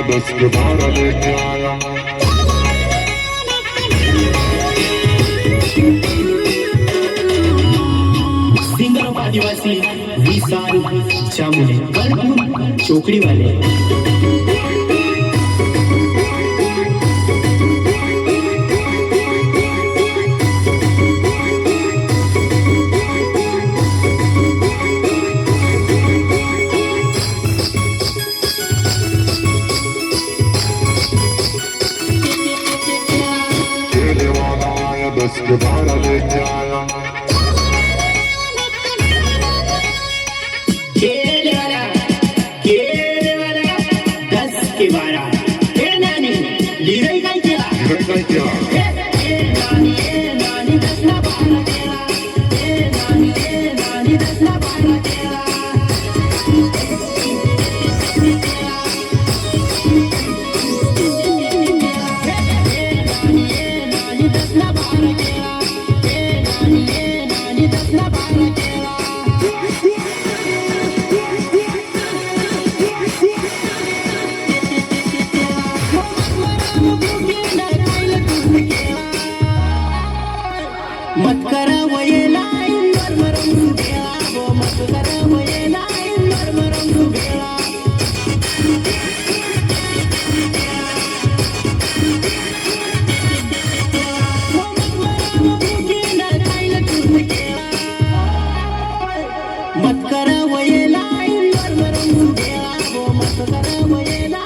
10 के 12 लेके आया सिंगर आदिवासी विशाल चामुंडे कर्पूर चोकड़ी वाले दस के 12 लेके आया खेल वाला 10 के 12 नानी लिराई काय केला नानी 10 ना 12 केला नानी 10 ना 12 केला मत करा वयेला इंदर मरम गेला गो मत करा वयेला इंदर मरम गेला मत करा वयेला इंदर मरम गेला गो मत करा वयेला